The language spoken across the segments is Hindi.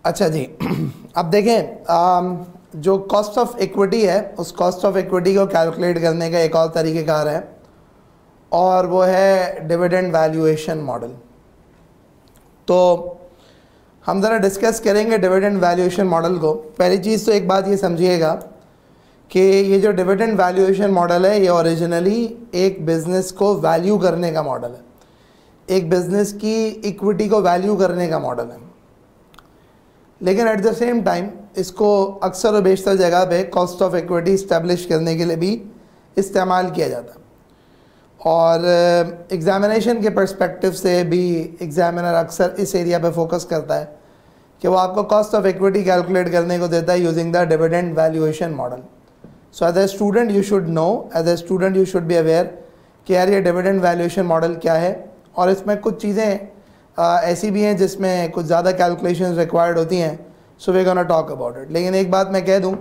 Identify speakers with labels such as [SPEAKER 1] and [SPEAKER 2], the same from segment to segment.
[SPEAKER 1] अच्छा जी। अब देखें, जो कॉस्ट ऑफ इक्विटी है उस कॉस्ट ऑफ इक्विटी को कैलकुलेट करने का एक और तरीक़ेकार है और वो है डिविडेंड वैल्यूएशन मॉडल। तो हम ज़रा डिस्कस करेंगे डिविडेंड वैल्यूएशन मॉडल को। पहली चीज़ तो एक बात ये समझिएगा कि ये जो डिविडेंड वैल्यूएशन मॉडल है ये ओरिजिनली एक बिज़नेस को वैल्यू करने का मॉडल है, एक बिज़नेस की इक्विटी को वैल्यू करने का मॉडल है। लेकिन एट द सेम टाइम इसको अक्सर और बेशतर जगह पे कॉस्ट ऑफ इक्विटी इस्टेब्लिश करने के लिए भी इस्तेमाल किया जाता है। और एग्ज़ामिनेशन के पर्सपेक्टिव से भी एग्ज़ामिनर अक्सर इस एरिया पे फोकस करता है कि वो आपको कॉस्ट ऑफ इक्विटी कैलकुलेट करने को देता है using the dividend valuation model. So as a student you should know, as a student you should be aware कि यार ये डिविडेंड वैल्यूएशन मॉडल क्या है। और इसमें कुछ चीज़ें ऐसी भी हैं जिसमें कुछ ज़्यादा कैलकुलेशंस रिक्वायर्ड होती हैं। So we gonna talk about it. लेकिन एक बात मैं कह दूं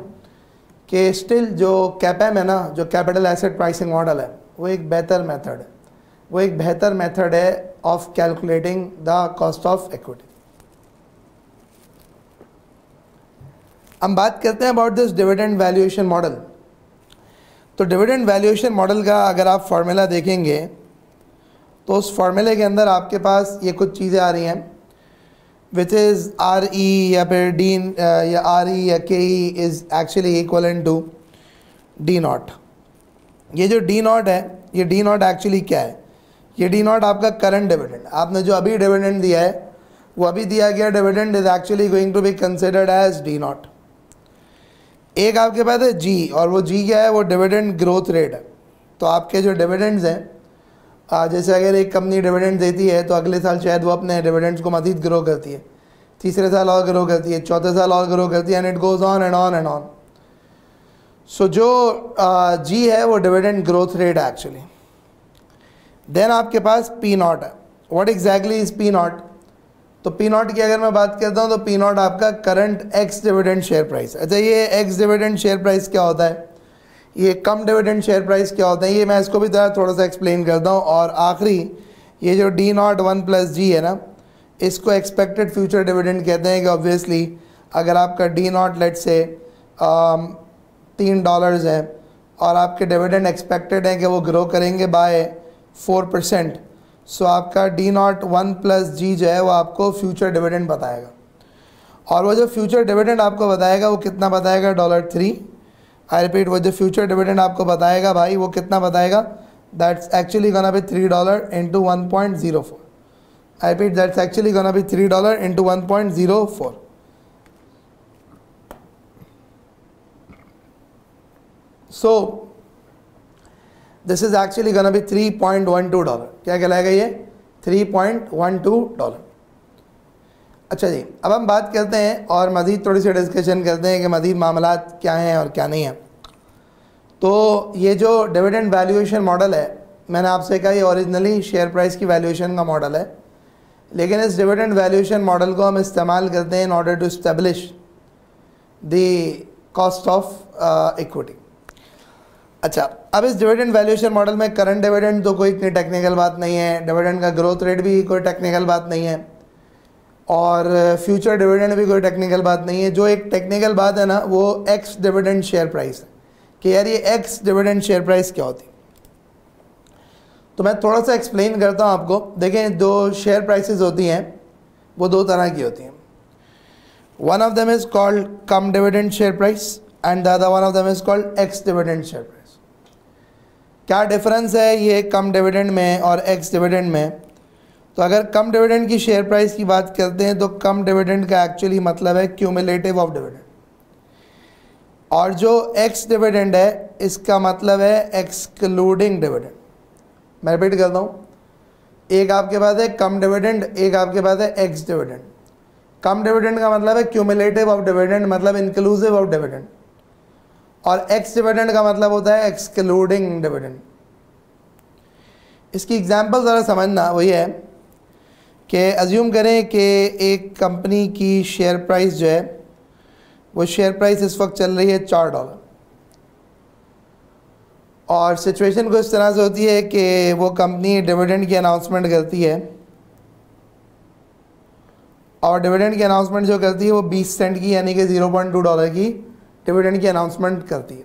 [SPEAKER 1] कि स्टिल जो कैपएम है ना, जो कैपिटल एसेट प्राइसिंग मॉडल है, वो एक बेहतर मेथड है, वो एक बेहतर मेथड है of calculating the cost of equity. हम बात करते हैं about this dividend valuation model. तो डिविडेंड वैल्यूएशन मॉडल का अगर आप फार्मूला देखेंगे तो उस फार्मूले के अंदर आपके पास ये कुछ चीज़ें आ रही हैं विच इज़ आर ई या फिर डी या आर ई या k e is actually equivalent to d naught. ये जो डी नॉट है, ये डी नॉट एक्चुअली क्या है? ये डी नॉट आपका करंट डिविडेंड, आपने जो अभी डिविडेंड दिया है वो अभी दिया गया dividend is actually going to be considered as d naught. एक आपके पास है जी, और वो जी क्या है? वो डिविडेंड ग्रोथ रेट है। तो आपके जो डिविडेंड्स हैं, जैसे अगर एक कंपनी डिविडेंड देती है तो अगले साल शायद वो अपने डिविडेंड्स को मज़ीद ग्रो करती है, तीसरे साल और ग्रो करती है, चौथे साल और ग्रो करती है, and it goes on and on and on. So जो जी है वो डिविडेंड ग्रोथ रेट है एक्चुअली। देन आपके पास पी नॉट है। What exactly is p naught? तो पी नॉट की अगर मैं बात करता हूँ तो पी नॉट आपका current ex dividend share price. अच्छा, ये एक्स डिविडेंड शेयर प्राइस क्या होता है, ये कम डिविडेंड शेयर प्राइस क्या होता है, ये मैं इसको भी थोड़ा सा एक्सप्लेन करता हूँ। और आखिरी ये जो डी नॉट 1+G है ना, इसको एक्सपेक्टेड फ्यूचर डिविडेंड कहते हैं कि ऑब्वियसली अगर आपका डी नॉट लेट से $3 है और आपके डिविडेंड एक्सपेक्टेड है कि वो ग्रो करेंगे बाय 4%, सो आपका डी नॉट 1+G जो है वो आपको फ्यूचर डिविडेंड बताएगा। और वो जो फ्यूचर डिविडेंड आपको बताएगा वो कितना बताएगा? $3। आई रिपीट, वो जो फ्यूचर डिविडेंड आपको बताएगा भाई वो कितना बताएगा? That's actually gonna be $3 into 1.04। I repeat, that's actually gonna be $3 into 1.04। So this is actually gonna be $3.12। क्या कहलाएगा ये? $3.12। अच्छा जी, अब हम बात करते हैं और मज़ीद थोड़ी सी डिस्कशन करते हैं कि मज़ीद मामलात क्या हैं और क्या नहीं हैं। तो ये जो डिविडेंड वैल्यूएशन मॉडल है, मैंने आपसे कहा ये ओरिजिनली शेयर प्राइस की वैल्यूएशन का मॉडल है, लेकिन इस डिविडेंड वैल्यूएशन मॉडल को हम इस्तेमाल करते हैं in order to establish the cost of equity. अच्छा, अब इस डिविडेंड वैल्यूएशन मॉडल में करंट डिविडेंड तो कोई इतनी टेक्निकल बात नहीं है, डिविडेंड का ग्रोथ रेट भी कोई टेक्निकल बात नहीं है, और फ्यूचर डिविडेंड भी कोई टेक्निकल बात नहीं है। जो एक टेक्निकल बात है ना वो एक्स डिविडेंड शेयर प्राइस है कि यार ये एक्स डिविडेंड शेयर प्राइस क्या होती है। तो मैं थोड़ा सा एक्सप्लेन करता हूँ आपको। देखें, जो शेयर प्राइसेस होती हैं वो दो तरह की होती हैं। One of them is called come dividend share price and the other one of them is called x dividend share price. क्या डिफरेंस है ये कम डिविडेंड में और एक्स डिविडेंड में? तो अगर कम डिविडेंड की शेयर प्राइस की बात करते हैं तो कम डिविडेंड का एक्चुअली मतलब है क्यूमुलेटिव ऑफ डिविडेंड, और जो एक्स डिविडेंड है इसका मतलब है एक्सक्लूडिंग डिविडेंड। मैं रिपीट करता हूँ, एक आपके पास है कम डिविडेंड, एक आपके पास है एक्स डिविडेंड। कम डिविडेंड का मतलब है क्यूमुलेटिव ऑफ डिविडेंड, मतलब इंक्लूसिव ऑफ डिविडेंड, और एक्स डिविडेंड का मतलब होता है एक्सक्लूडिंग डिविडेंड। इसकी एग्जांपल ज़रा समझना वही है कि अज्यूम करें कि एक कंपनी की शेयर प्राइस जो है वो शेयर प्राइस इस वक्त चल रही है $4, और सिचुएशन को इस तरह से होती है कि वो कंपनी डिविडेंड की अनाउंसमेंट करती है और डिविडेंड की अनाउंसमेंट जो करती है वो 20 सेंट की यानी कि $0.2 की डिविडेंड की अनाउंसमेंट करती है।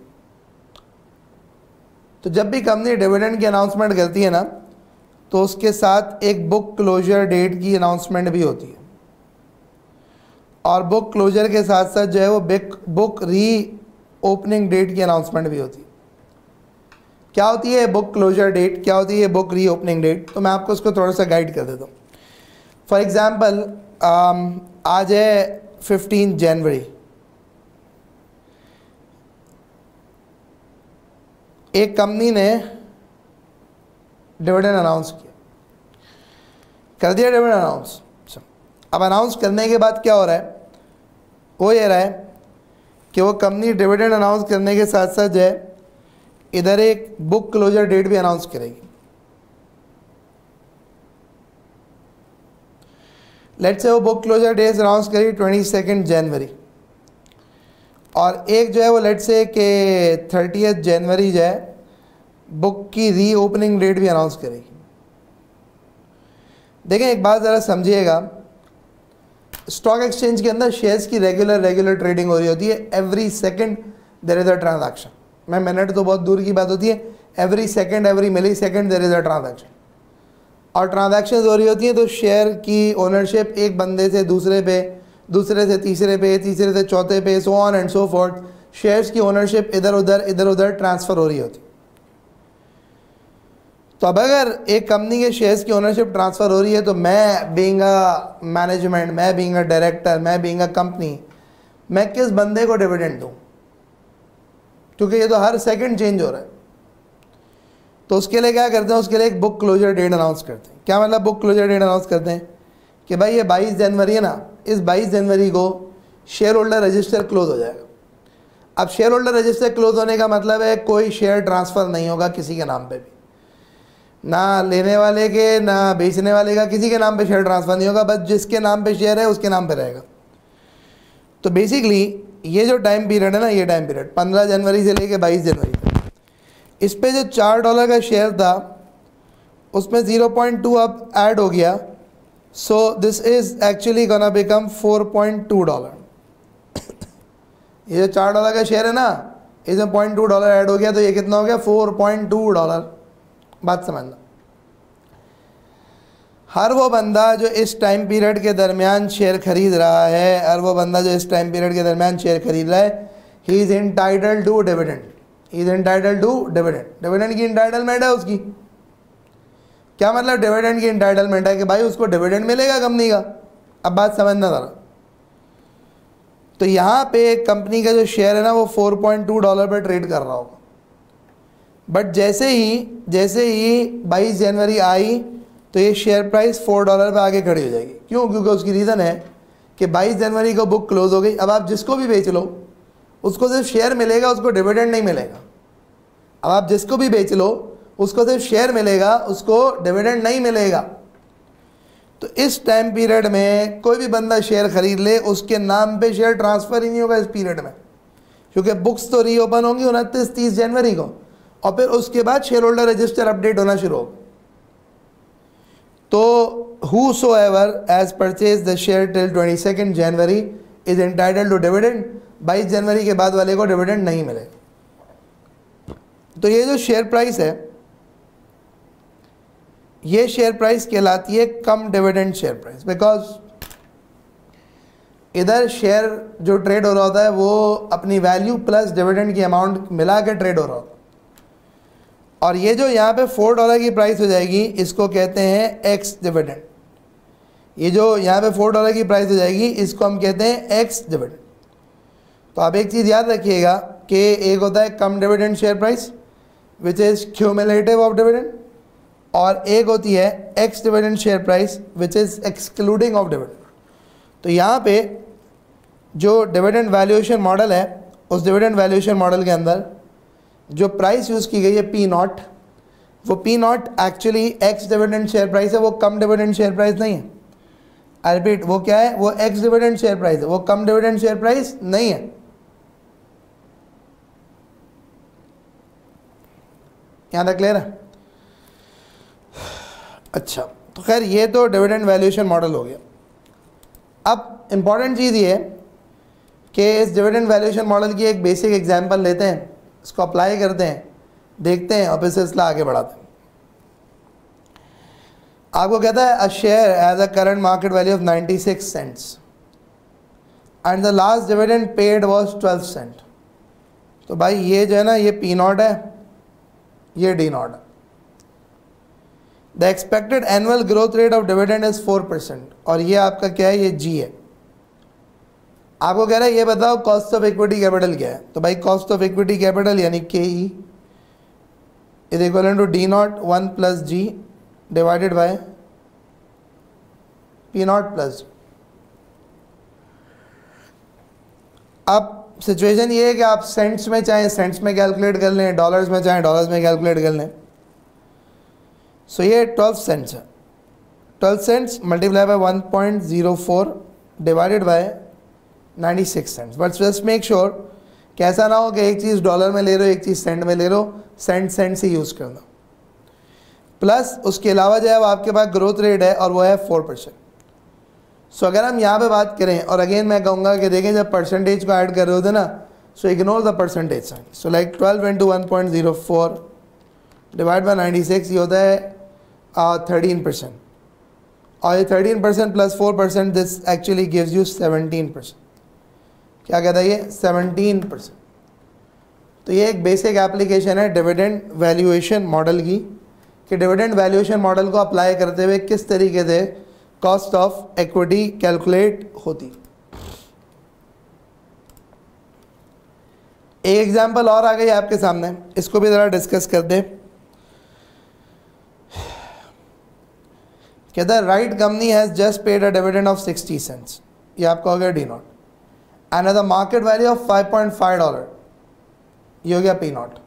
[SPEAKER 1] तो जब भी कंपनी डिविडेंड की अनाउंसमेंट करती है ना तो उसके साथ एक बुक क्लोजर डेट की अनाउंसमेंट भी होती है, और बुक क्लोजर के साथ साथ जो है वो बुक री ओपनिंग डेट की अनाउंसमेंट भी होती है। क्या होती है बुक क्लोजर डेट, क्या होती है बुक री ओपनिंग डेट, तो मैं आपको उसको थोड़ा सा गाइड कर देता हूँ। फॉर एग्जाम्पल आज है 15 जनवरी, एक कंपनी ने डिविडेंड अनाउंस किया, कर दिया डिविडेंड अनाउंस। अब अनाउंस करने के बाद क्या हो रहा है, वो ये रहा है कि वो कंपनी डिविडेंड अनाउंस करने के साथ साथ जो है इधर एक बुक क्लोजर डेट भी अनाउंस करेगी। लेट्स से वो बुक क्लोजर डेट अनाउंस करेगी 22 जनवरी, और एक जो है वो लेट्स से कि 30 जनवरी जो है बुक की री ओपनिंग डेट भी अनाउंस करेगी। देखें एक बात ज़रा समझिएगा, स्टॉक एक्सचेंज के अंदर शेयर्स की रेगुलर ट्रेडिंग हो रही होती है। Every second there is a transaction. मैं मिनट तो बहुत दूर की बात होती है, every second every millisecond there is a transaction, और ट्रांजैक्शंस हो रही होती हैं तो शेयर की ओनरशिप एक बंदे से दूसरे पे, दूसरे से तीसरे पे, तीसरे से चौथे पे, so on and so fourth, shares की ओनरशिप इधर उधर ट्रांसफ़र हो रही होती। तो अब अगर एक कंपनी के शेयर्स की ओनरशिप ट्रांसफ़र हो रही है तो मैं बीइंग अ मैनेजमेंट, मैं बीइंग अ डायरेक्टर, मैं बीइंग अ कंपनी, मैं किस बंदे को डिविडेंड दूँ, क्योंकि ये तो हर सेकंड चेंज हो रहा है। तो उसके लिए क्या करते हैं, उसके लिए एक बुक क्लोजर डेट अनाउंस करते हैं। क्या मतलब बुक क्लोजर डेट अनाउंस करते हैं कि भाई ये 22 जनवरी है ना, इस 22 जनवरी को शेयर होल्डर रजिस्टर क्लोज हो जाएगा। अब शेयर होल्डर रजिस्टर क्लोज होने का मतलब है कोई शेयर ट्रांसफ़र नहीं होगा किसी के नाम पे भी, ना लेने वाले के ना बेचने वाले का, किसी के नाम पे शेयर ट्रांसफ़र नहीं होगा, बस जिसके नाम पे शेयर है उसके नाम पे रहेगा। तो बेसिकली ये जो टाइम पीरियड है ना, ये टाइम पीरियड 15 जनवरी से लेके 22 जनवरी तक, इस पे जो $4 का शेयर था उसमें 0.2 अब ऐड हो गया, so this is actually gonna become $4.2। ये जो $4 का शेयर है ना, इसमें $0.2 ऐड हो गया, तो ये कितना हो गया $4.2। बात समझना, हर वो बंदा जो इस टाइम पीरियड के दरमियान शेयर खरीद रहा है, हर वो बंदा जो इस टाइम पीरियड के दरमियान शेयर खरीद रहा है, he is entitled to dividend, he is entitled to dividend. Dividend की इंटाइटलमेंट है उसकी। क्या मतलब डिविडेंड की इंटाइटलमेंट है कि भाई उसको डिविडेंड मिलेगा कंपनी का। अब बात समझना ज़रा, तो यहाँ पे कंपनी का जो शेयर है ना वो $4.2 पर ट्रेड कर रहा होगा, बट जैसे ही 22 जनवरी आई तो ये शेयर प्राइस $4 पे आके खड़ी हो जाएगी। क्यों? क्योंकि उसकी रीज़न है कि 22 जनवरी को बुक क्लोज हो गई। अब आप जिसको भी बेच लो उसको सिर्फ शेयर मिलेगा, उसको डिविडेंड नहीं मिलेगा। अब आप जिसको भी बेच लो उसको सिर्फ शेयर मिलेगा, उसको डिविडेंड नहीं मिलेगा। तो इस टाइम पीरियड में कोई भी बंदा शेयर खरीद ले, उसके नाम पे शेयर ट्रांसफ़र ही नहीं होगा इस पीरियड में, क्योंकि बुक्स तो रीओपन होंगी 29-30 जनवरी को, और फिर उसके बाद शेयर होल्डर रजिस्टर अपडेट होना शुरू होगा। तो whosoever has purchased the share till 22 January is entitled to dividend, 22 जनवरी के बाद वाले को डिविडेंड नहीं मिलेगा। तो ये जो शेयर प्राइस है, ये शेयर प्राइस कहलाती है cum dividend share price, because इधर शेयर जो ट्रेड हो रहा होता है वो अपनी वैल्यू प्लस डिविडेंड की अमाउंट मिला के ट्रेड हो रहा होता है। और ये जो यहाँ पे $4 की प्राइस हो जाएगी, इसको कहते हैं एक्स डिविडेंड। ये जो यहाँ पे $4 की प्राइस हो जाएगी, इसको हम कहते हैं एक्स डिविडेंड। तो आप एक चीज़ याद रखिएगा कि एक होता है cum dividend share price which is cumulative of dividend, और एक होती है ex dividend share price which is excluding of dividend. तो यहाँ पे जो डिविडेंड वैल्यूएशन मॉडल है, उस डिविडेंड वैल्यूएशन मॉडल के अंदर जो प्राइस यूज़ की गई है P0, वो P0 actually x dividend share price है, वो कम डिविडेंड शेयर प्राइस नहीं है। आई रिपीट, वो क्या है? वो एक्स डिविडेंड शेयर प्राइस है, वो कम डिविडेंड शेयर प्राइस नहीं है। यहाँ तक क्लियर है? अच्छा, तो खैर ये तो डिविडेंड वैल्यूएशन मॉडल हो गया। अब इम्पॉर्टेंट चीज़ ये है कि इस डिविडेंड वैल्यूएशन मॉडल की एक बेसिक एग्जांपल लेते हैं, इसको अप्लाई करते हैं, देखते हैं और फिर सिलसिला आगे बढ़ाते हैं। आपको कहता है a share as a current market value of 96 cents and the last dividend paid was 12 cent. तो भाई ये जो है ना, ये पी नॉट है, ये डी नॉट है। The expected annual growth rate of dividend is 4% और ये आपका क्या है, ये जी है। आपको कह रहा है ये बताओ कॉस्ट ऑफ इक्विटी कैपिटल क्या है। तो भाई कॉस्ट ऑफ इक्विटी कैपिटल यानी k e is equal to d naught 1 plus g divided by p naught plus. अब सिचुएशन ये है कि आप सेंट्स में चाहे सेंट्स में कैलकुलेट कर लें, डॉलर्स में चाहे डॉलर्स में कैलकुलेट कर लें। सो ये 12 सेंट्स है। 12 cents multiply by 1.04 divided by 96 cents. But just make sure कि ऐसा ना हो कि एक चीज़ डॉलर में ले रहे हो, एक चीज़ सेंट में ले रहे हो, सेंट्स ही यूज़ करना। प्लस उसके अलावा जो है वो आपके पास ग्रोथ रेट है और वो है 4%। सो अगर हम यहाँ पे बात करें, और अगेन मैं कहूँगा कि देखें जब परसेंटेज को ऐड कर रहे होते ना, so ignore the percentage sign. So like 12 into 1.04 divide by 96 ये होता है 13%। और ये 13% plus 4% this actually gives you 17%। क्या कहता है ये 17%। तो ये एक बेसिक एप्लीकेशन है डिविडेंड वैल्यूएशन मॉडल की, कि डिविडेंड वैल्यूएशन मॉडल को अप्लाई करते हुए किस तरीके से कॉस्ट ऑफ इक्विटी कैलकुलेट होती। एक एग्जांपल और आ गई आपके सामने, इसको भी ज़रा डिस्कस कर दे। कहता है right company has just paid a dividend of 60 cents, ये आपका हो गया d naught, and the market value of $5.5, ये हो गया पी नॉट।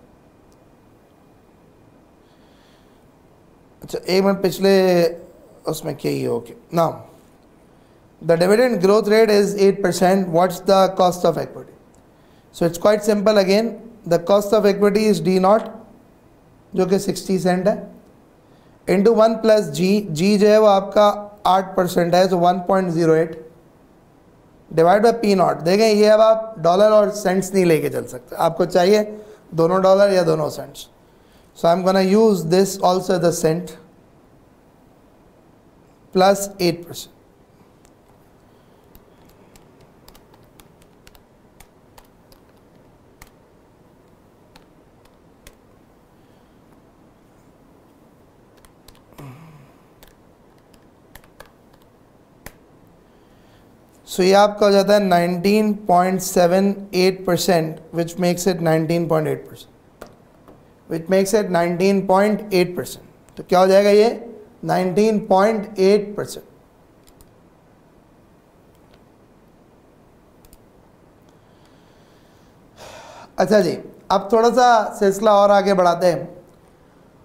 [SPEAKER 1] अच्छा एक मिनट, पिछले उसमें क्या ही okay now the dividend growth rate is 8%, what's the cost of equity. So it's quite simple, again the cost of equity is d naught जो कि 60 सेंट है, इंटू 1 प्लस जी, जी जो है वो आपका 8% है, तो 1.08 डिवाइड बाय पी नॉट। देखें ये अब आप डॉलर और सेंट्स नहीं लेके चल सकते, आपको चाहिए दोनों डॉलर या दोनों cents. So I am gonna use this also the cent plus 8%। So ये आपका हो जाता है 19.78%, which makes it 19.8%, which makes it 19.8%। तो क्या हो जाएगा ये 19.8%। अच्छा जी, अब थोड़ा सा सिलसिला और आगे बढ़ाते हैं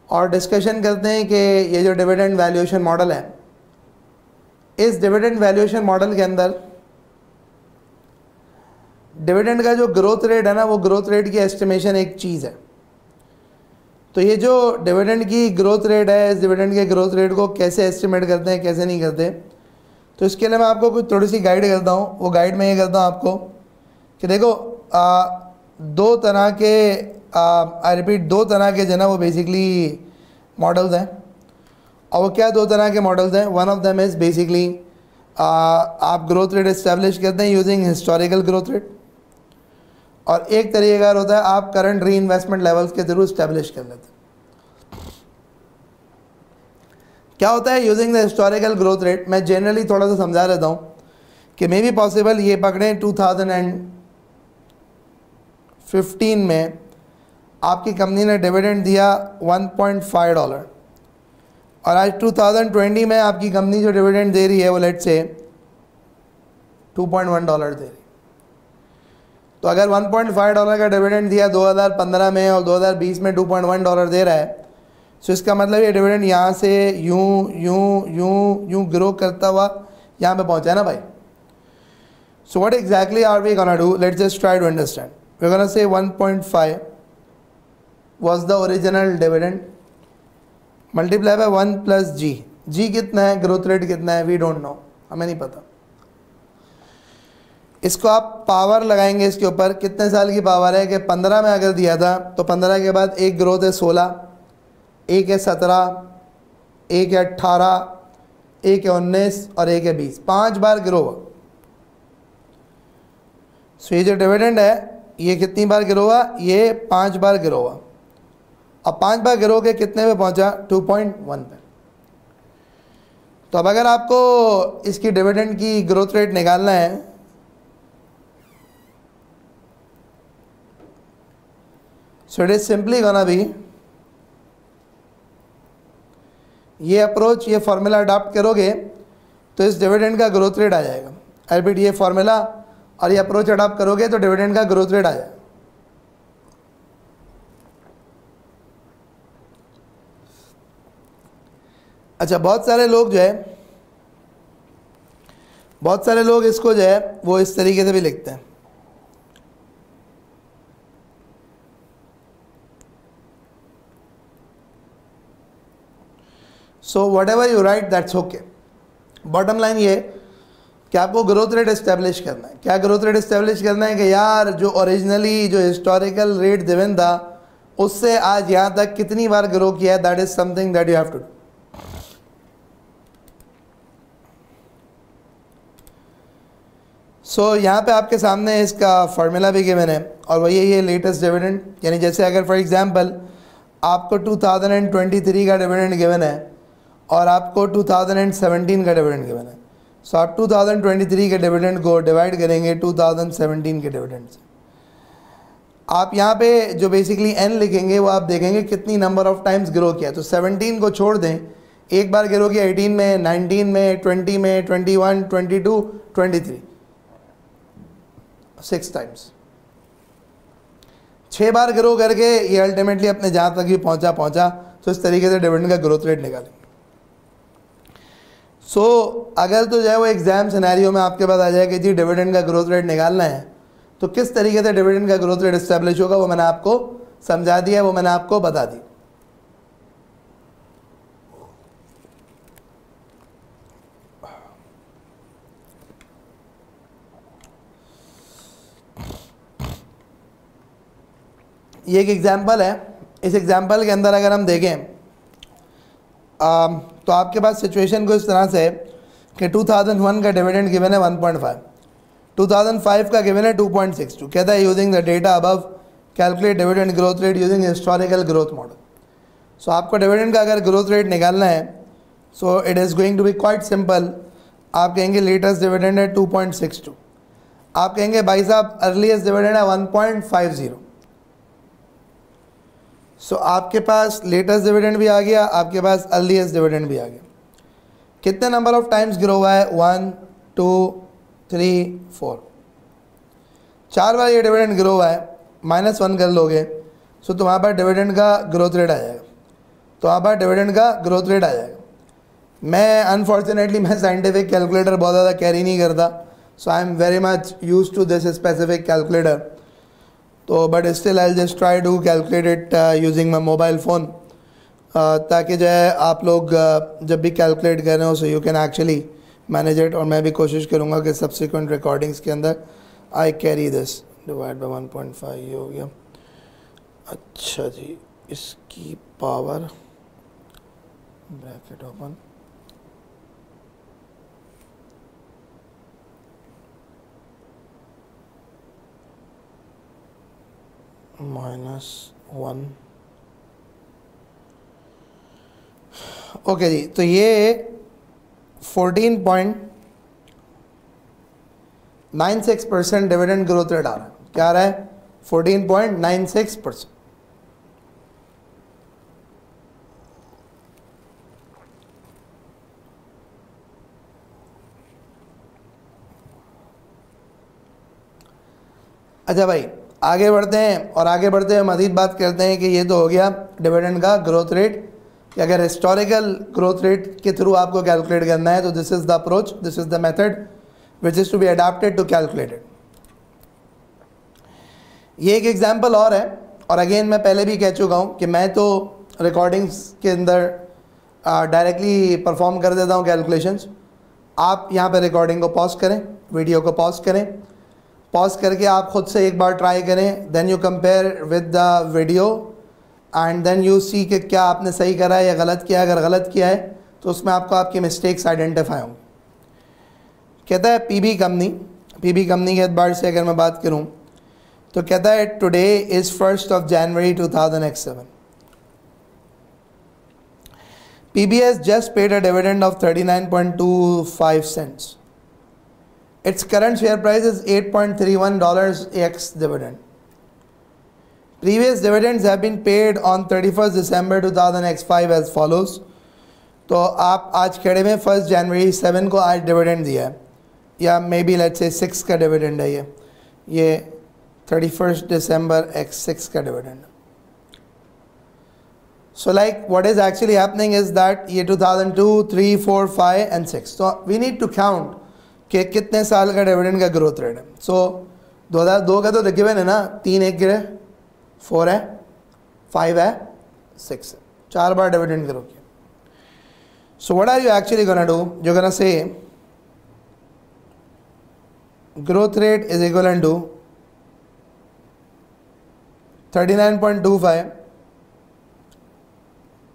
[SPEAKER 1] और डिस्कशन करते हैं कि ये जो डिविडेंड वैल्यूएशन मॉडल है, इस डिविडेंड वैल्यूएशन मॉडल के अंदर डिविडेंड का जो ग्रोथ रेट है ना, वो ग्रोथ रेट की एस्टिमेशन एक चीज़ है। तो ये जो डिविडेंड की ग्रोथ रेट है, इस डिविडेंड के ग्रोथ रेट को कैसे एस्टिमेट करते हैं, कैसे नहीं करते, तो इसके लिए मैं आपको कुछ थोड़ी सी गाइड करता हूँ। वो गाइड मैं ये करता हूँ आपको कि देखो दो तरह के आई रिपीट, दो तरह के जो ना वो बेसिकली मॉडल्स हैं। और वो क्या दो तरह के मॉडल्स हैं? One of them is basically आप ग्रोथ रेट इस्टेब्लिश करते हैं यूजिंग हिस्टोरिकल ग्रोथ रेट, और एक तरीका होता है आप करंट री इन्वेस्टमेंट लेवल्स के थ्रू इस्टेब्लिश कर लेते हैं। क्या होता है using the historical growth rate? मैं जनरली थोड़ा सा समझा देता हूँ कि मे बी पॉसिबल ये पकड़ें 2015 में आपकी कंपनी ने डिविडेंड दिया $1.5 और आज 2020 में आपकी कंपनी जो डिविडेंड दे रही है वो लेट से $2.1 दे रही। तो अगर $1.5 का डिविडेंड दिया 2015 में और 2020 में $2.1 दे रहा है, तो इसका मतलब ये डिविडेंड यहाँ से यूं यूं यूं यूं ग्रो करता हुआ यहाँ पे पहुँचा है ना भाई। So what exactly are we gonna do? Let's just try to understand. We gonna say 1.5 was the original dividend multiply by 1 plus g. G कितना है, ग्रोथ रेट कितना है, वी डोंट नो, हमें नहीं पता। इसको आप पावर लगाएंगे इसके ऊपर, कितने साल की पावर है कि 15 में अगर दिया था तो 15 के बाद एक ग्रोथ है 16, एक है 17, एक है 18, एक है 19 और एक है 20, 5 बार गिरो हुआ। सो ये जो डिविडेंड है ये कितनी बार गिरो हुआ, ये 5 बार गिरो हुआ। अब 5 बार गिरो के कितने पे पहुंचा, 2.1 पे। तो अब अगर आपको इसकी डिविडेंड की ग्रोथ रेट निकालना है, so it is simply gonna be, ये अप्रोच, ये फॉर्मूला अडॉप्ट करोगे तो इस डिविडेंड का ग्रोथ रेट आ जाएगा। एलबीट ये फॉर्मूला और ये अप्रोच अडॉप्ट करोगे तो डिविडेंड का ग्रोथ रेट आ जाएगा। अच्छा, बहुत सारे लोग जो है, बहुत सारे लोग इसको जो है वो इस तरीके से भी लिखते हैं। So what ever you right that's okay. Bottom line ये कि आपको ग्रोथ रेट एस्टेब्लिश करना है। क्या ग्रोथ रेट एस्टेब्लिश करना है कि यार जो ओरिजिनली जो हिस्टोरिकल रेट गिवन था उससे आज यहाँ तक कितनी बार ग्रो किया है, that is something that you have to do. So यहाँ पे आपके सामने इसका फार्मूला भी गिवन है और वही है लेटेस्ट डिविडेंड। यानी जैसे अगर फॉर एग्जांपल आपको 2023 का डिविडेंड गिवन है और आपको 2017 का डिविडेंड गिवन है, सो आप 2023 के डिविडेंड को डिवाइड करेंगे 2017 के डिविडेंड से। आप यहाँ पे जो बेसिकली n लिखेंगे वो आप देखेंगे कितनी नंबर ऑफ टाइम्स ग्रो किया। तो 17 को छोड़ दें, एक बार ग्रो किया 18 में, 19 में, 20 में, 21, 22, 23, 6 टाइम्स, 6 बार ग्रो करके ये अल्टीमेटली अपने जहाँ तक ही पहुँचा। तो इस तरीके से डिविडेंड का ग्रोथ रेट निकालें। सो अगर तो जो है वो एग्जाम सिनेरियो में आपके पास आ जाए कि जी डिविडेंड का ग्रोथ रेट निकालना है तो किस तरीके से डिविडेंड का ग्रोथ रेट एस्टेब्लिश होगा वो मैंने आपको समझा दिया, वो मैंने आपको बता दी। ये एक एग्जाम्पल है। इस एग्जाम्पल के अंदर अगर हम देखें तो आपके पास सिचुएशन को इस तरह से है कि 2001 का डिविडेंड गिवन है 1.5, 2005 का गिवन है 2.62। कहता है using the data above calculate dividend growth rate using historical growth model. So आपको डिविडेंड का अगर ग्रोथ रेट निकालना है so it is going to be quite simple. आप कहेंगे लेटेस्ट डिविडेंड है 2.62, आप कहेंगे भाई साहब अर्लीस्ट डिविडेंड है 1.50। सो आपके पास लेटेस्ट डिविडेंड भी आ गया, आपके पास अर्लीस्ट डिविडेंड भी आ गया। कितने नंबर ऑफ टाइम्स ग्रो हुआ है, 1, 2, 3, 4, 4 बार ये डिविडेंड ग्रो हुआ है। -1 कर लोगे सो तुम्हारे पास डिविडेंड का ग्रोथ रेट आ जाएगा, तुम्हारे पास डिविडेंड का ग्रोथ रेट आ जाएगा। मैं अनफॉर्चुनेटली मैं साइंटिफिक कैलकुलेटर बहुत ज़्यादा कैरी नहीं करता, so I am very much use to this specific calculator. तो but still I just try to calculate it using my mobile phone, ताकि जो है आप लोग जब भी कैलकुलेट कर रहे हो so you can actually manage it. और मैं भी कोशिश करूँगा कि सब्सिक्वेंट रिकॉर्डिंग्स के अंदर I carry this. Divide by 1.5 ये हो गया। अच्छा जी, इसकी पावर ब्रैकेट ओपन -1। ओके जी, तो ये 14.96% डिविडेंड ग्रोथ रेट आ रहा है। क्या आ रहा है, 14.96%। अच्छा भाई, आगे बढ़ते हैं और आगे बढ़ते हुए मज़ीद बात करते हैं कि ये तो हो गया डिविडेंड का ग्रोथ रेट कि अगर हिस्टोरिकल ग्रोथ रेट के थ्रू आपको कैलकुलेट करना है तो this is the approach, this is the method which is to be adopted to calculate it. ये एक एग्जांपल और है, और अगेन मैं पहले भी कह चुका हूँ कि मैं तो रिकॉर्डिंग्स के अंदर डायरेक्टली परफॉर्म कर देता हूँ कैलकुलेशंस। आप यहाँ पे रिकॉर्डिंग को पॉज करें, वीडियो को पॉज करें, पॉज करके आप खुद से एक बार ट्राई करें, then you compare with the video and then you see कि क्या आपने सही करा है या गलत किया है। अगर गलत किया है तो उसमें आपको आपकी मिस्टेक्स आइडेंटिफाई होंगी। कहता है पीबी कंपनी के एतबार से अगर मैं बात करूं तो कहता है today is 1 January 2007। PB has just paid a dividend of 39.25 cents. Its current share price is $8.31 ex dividend. Previous dividends have been paid on 31st December 2005 as follows. तो आप आज खेड़े में 1 जनवरी 7 को आज डिविडेंड दिया है, या मे बी लेट्स से 6 का डिविडेंड है ये 31st December x 6 का dividend. So like what is actually happening is that ये 2002, 3, 4, 5 and 6. So we need to count कि कितने साल का डिविडेंड का ग्रोथ रेट है। So 2002 का तो गिवन है ना, 3 एक गिरे, 4 है, 5 है, 6 है, 4 बार डिविडेंड ग्रो किया। So what are you actually gonna do? You're gonna say growth rate is equivalent to 39.25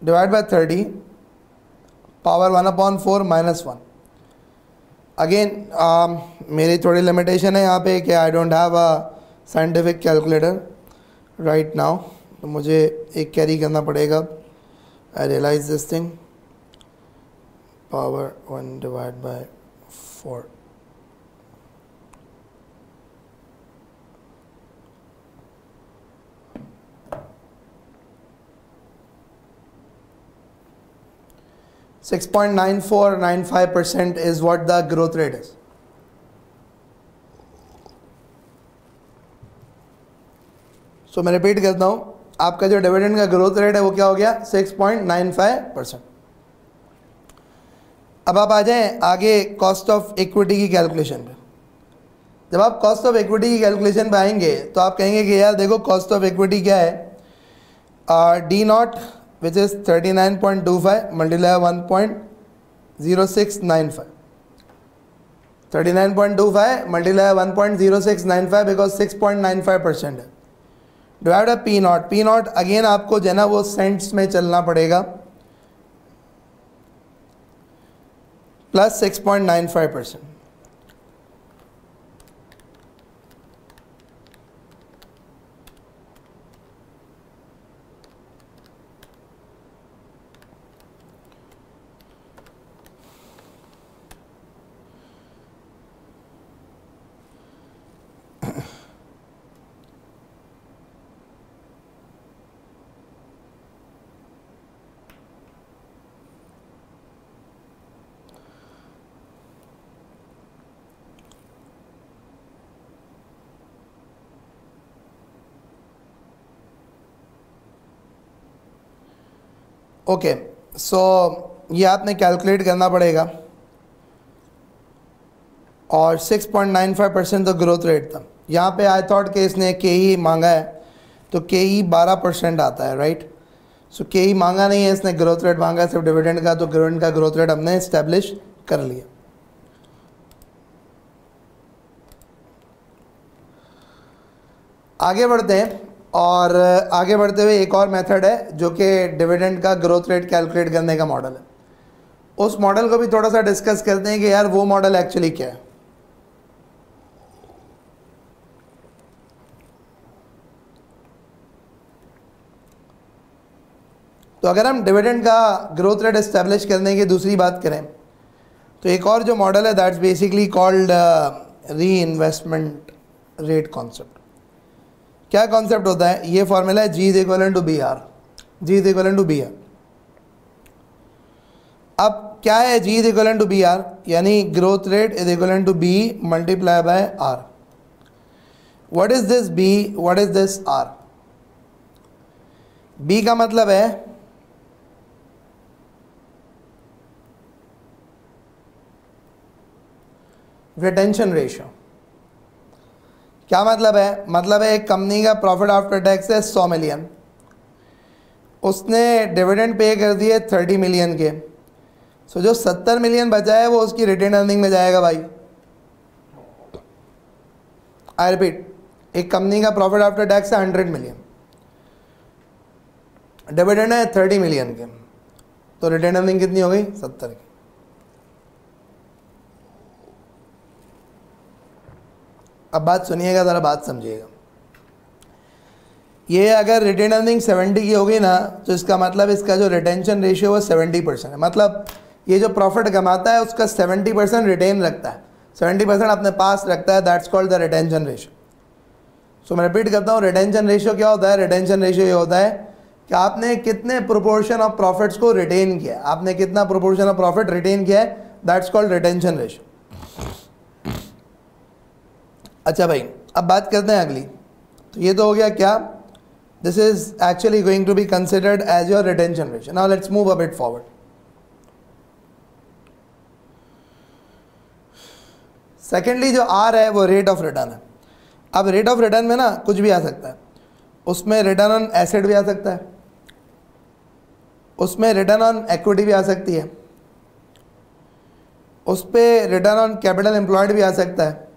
[SPEAKER 1] divided by 30 power 1/4 minus 1. Again मेरी थोड़ी लिमिटेशन है यहाँ पे कि I don't have a scientific calculator right now, तो मुझे एक कैरी करना पड़ेगा। I realise this thing, power 1 divided by 4. (6.9495% is what the growth rate is. So मैं रिपीट करता हूँ, आपका जो डिविडेंड का ग्रोथ रेट है वो क्या हो गया? 6.95%। अब आप आ जाएं आगे कॉस्ट ऑफ इक्विटी की कैलकुलेशन पे। जब आप कॉस्ट ऑफ इक्विटी की कैलकुलेशन पे आएंगे तो आप कहेंगे कि यार देखो कॉस्ट ऑफ इक्विटी क्या है, D not which is 39.25 multiply 1.0695, 39.25 multiply 1.0695 because 6.95% है, divide by p not. P not again आपको जो है ना वो सेंट्स में चलना पड़ेगा, प्लस 6.95%। ओके, सो ये आपने कैलकुलेट करना पड़ेगा, और 6.95% तो ग्रोथ रेट था। यहाँ पे आई थॉट कि इसने के ई मांगा है तो के ई 12% आता है, राइट। सो के ई मांगा नहीं है इसने, ग्रोथ रेट मांगा है सिर्फ डिविडेंड का, तो डिविडेंड का ग्रोथ रेट हमने इस्टेब्लिश कर लिया। आगे बढ़ते हैं, और आगे बढ़ते हुए एक और मेथड है जो कि डिविडेंड का ग्रोथ रेट कैलकुलेट करने का मॉडल है। उस मॉडल को भी थोड़ा सा डिस्कस करते हैं कि यार वो मॉडल एक्चुअली क्या है। तो अगर हम डिविडेंड का ग्रोथ रेट एस्टेब्लिश करने की दूसरी बात करें तो एक और जो मॉडल है that's basically called reinvestment rate concept. क्या कॉन्सेप्ट होता है? ये फॉर्मूला है G is equal to B R, G is equal to B R. अब क्या है G is equal to B R? यानी growth rate is equal to B multiply by R। What is this B, what is this R? B का मतलब है रिटेंशन रेशियो। क्या मतलब है? मतलब है एक कंपनी का प्रॉफिट आफ्टर टैक्स है 100 मिलियन, उसने डिविडेंड पे कर दिए 30 मिलियन के, सो जो 70 मिलियन बचा है वो उसकी रिटेन अर्निंग में जाएगा भाई। आई रिपीट, एक कंपनी का प्रॉफिट आफ्टर टैक्स है 100 मिलियन, डिविडेंड है 30 मिलियन के, तो रिटेन अर्निंग कितनी हो गई? 70 की। अब बात सुनिएगा, ज़रा बात समझिएगा। ये अगर रिटेन अर्निंग 70 की होगी ना, तो इसका मतलब इसका जो रिटेंशन रेशियो है 70% है। मतलब ये जो प्रॉफिट कमाता है उसका 70% रिटेन रखता है, 70% अपने पास रखता है। That's called the retention ratio. सो मैं रिपीट करता हूँ, रिटेंशन रेशियो क्या होता है? रिटेंशन रेशियो ये होता है कि आपने कितने प्रोपोर्शन ऑफ प्रॉफिट्स को रिटेन किया है, आपने कितना प्रोपोर्शन ऑफ प्रॉफिट रिटेन किया है, दैट्स कॉल्ड रिटेंशन रेशियो। अच्छा भाई, अब बात करते हैं अगली। तो ये तो हो गया क्या? This is actually going to be considered as your retention ratio. Now let's move a bit forward. Secondly जो आर है वो रेट ऑफ रिटर्न है। अब रेट ऑफ रिटर्न में ना कुछ भी आ सकता है, उसमें रिटर्न ऑन एसेट भी आ सकता है, उसमें रिटर्न ऑन इक्विटी भी आ सकती है, उस पर रिटर्न ऑन कैपिटल एम्प्लॉयड भी आ सकता है,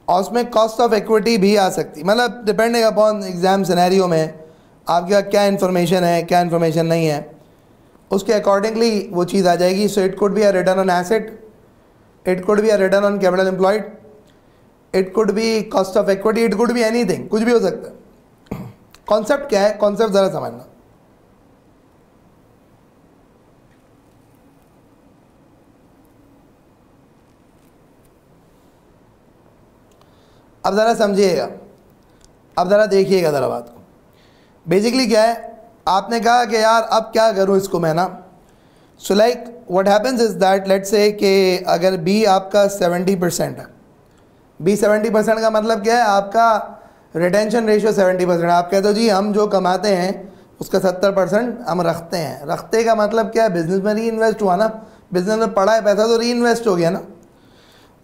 [SPEAKER 1] और उसमें कॉस्ट ऑफ इक्विटी भी आ सकती है। मतलब डिपेंडिंग अपॉन एग्जाम सिनेरियो में आपके पास क्या इन्फॉर्मेशन है, क्या इन्फॉर्मेशन नहीं है, उसके अकॉर्डिंगली वो चीज़ आ जाएगी। So it could be a return on asset, it could be a return on capital employed, it could be cost of equity, it could be anything, कुछ भी हो सकता है। कॉन्सेप्ट क्या है? कॉन्सेप्ट ज़रा समझना। अब ज़रा समझिएगा, अब ज़रा देखिएगा ज़रा बात को। बेसिकली क्या है, आपने कहा कि यार अब क्या करूँ इसको मैं ना। So like what happens is that let's say कि अगर बी आपका 70% है, बी 70% का मतलब क्या है? आपका रिटेंशन रेशियो 70% है। आप कहते हो जी हम जो कमाते हैं उसका 70% हम रखते हैं। रखते का मतलब क्या है? बिजनेस में री इन्वेस्ट हुआ ना, बिजनेस में पड़ा है पैसा तो री इन्वेस्ट हो गया ना।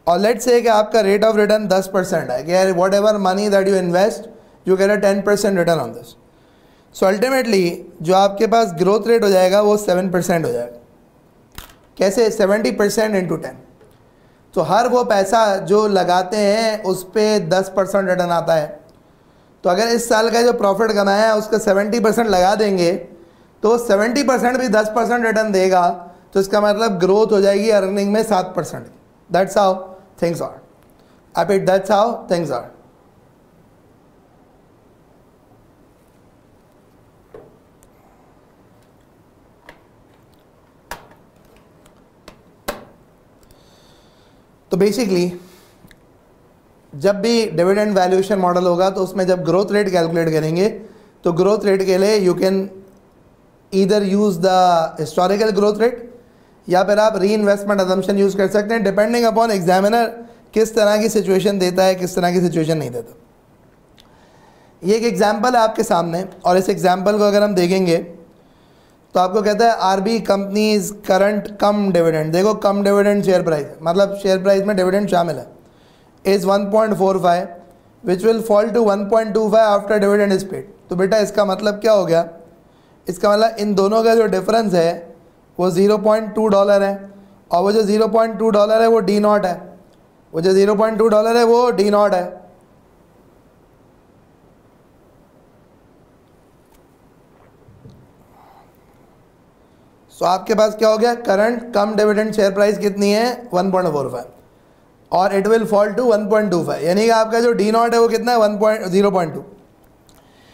[SPEAKER 1] और लेट्स से कि आपका रेट ऑफ रिटर्न 10% है, कि what ever money that you invest you get a 10% return on this. So ultimately जो आपके पास ग्रोथ रेट हो जाएगा वो 7% हो जाएगा। कैसे? 70% इंटू 10। तो हर वो पैसा जो लगाते हैं उस पर 10% रिटर्न आता है। तो अगर इस साल का जो प्रॉफिट कमाया है उसका 70% लगा देंगे तो 70% भी 10% रिटर्न देगा, तो इसका मतलब ग्रोथ हो जाएगी अर्निंग में 7%। That's how things are. अब it that's how things are. तो बेसिकली जब भी डिविडेंड वैल्यूएशन मॉडल होगा तो उसमें जब ग्रोथ रेट कैलकुलेट करेंगे तो ग्रोथ रेट के लिए you can either use the historical growth rate या फिर आप री इन्वेस्टमेंट अजम्पशन यूज़ कर सकते हैं, डिपेंडिंग अपॉन एग्जामिनर किस तरह की सिचुएशन देता है, किस तरह की सिचुएशन नहीं देता। ये एक एग्जाम्पल है आपके सामने, और इस एग्जाम्पल को अगर हम देखेंगे तो आपको कहता है RB companies current cum dividend. देखो कम डिविडेंड शेयर प्राइस, मतलब शेयर प्राइस में डिविडेंड शामिल है, is 1.45 which will fall to 1.25 after dividend is paid. तो बेटा इसका मतलब क्या हो गया? इसका मतलब इन दोनों का जो डिफरेंस है वो $0.2 है, और वो जो $0.2 है वो डी नॉट है, वो जो $0.2 है वो डी नॉट है। तो आपके पास क्या हो गया? Current cum dividend share price कितनी है? 1.45, और इट विल फॉल टू 1.25, यानी कि आपका जो डी नॉट है वो कितना है? 0.2।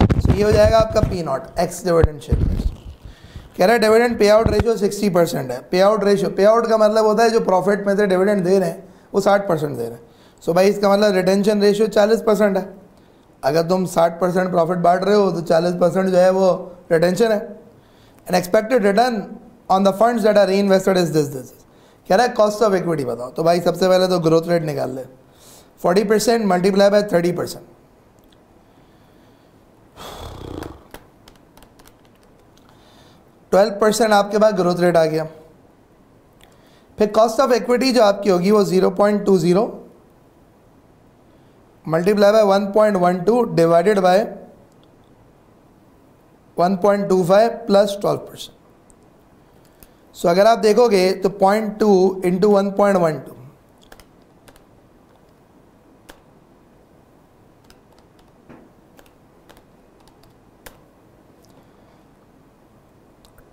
[SPEAKER 1] तो ये हो जाएगा आपका P not x dividend share price. कह रहा है डिविडेंड पे आउट रेशियो 60% है। पे आउट रेशियो, पे आउट का मतलब होता है जो प्रॉफिट में से डिविडेंड दे रहे हैं वो 60% दे रहे हैं। सो भाई इसका मतलब रिटेंशन रेशियो 40% है। अगर तुम 60% प्रॉफिट बांट रहे हो तो 40% जो है वो रिटेंशन है। And expected return on the funds that are reinvested is this. कह रहा है कॉस्ट ऑफ इक्विटी बताओ। तो भाई सबसे पहले तो ग्रोथ रेट निकाल ले, 40% मल्टीप्लाई बाय 30%, 12% आपके पास ग्रोथ रेट आ गया। फिर कॉस्ट ऑफ इक्विटी जो आपकी होगी वो 0.20 multiply by 1.12 divided by 1.25 plus 12%। सो अगर आप देखोगे तो 0.2 इंटू 1.12,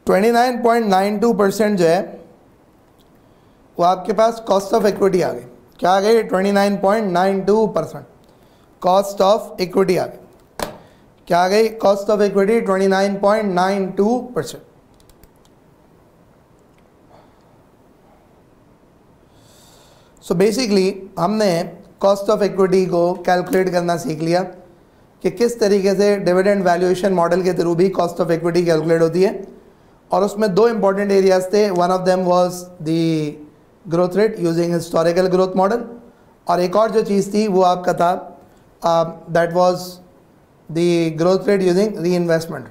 [SPEAKER 1] 29.92% जो है वो आपके पास कॉस्ट ऑफ इक्विटी आ गई। क्या आ गई? 29.92% कॉस्ट ऑफ इक्विटी आ गई। क्या आ गई? Cost of equity 29.92%। So basically हमने कॉस्ट ऑफ इक्विटी को कैलकुलेट करना सीख लिया कि किस तरीके से डिविडेंड वैल्यूएशन मॉडल के थ्रू भी कॉस्ट ऑफ इक्विटी कैलकुलेट होती है, और उसमें दो इंपॉर्टेंट एरियाज थे। One of them was the growth rate using historical growth model, और एक और जो चीज़ थी वो आपका था that was the growth rate using री इन्वेस्टमेंट।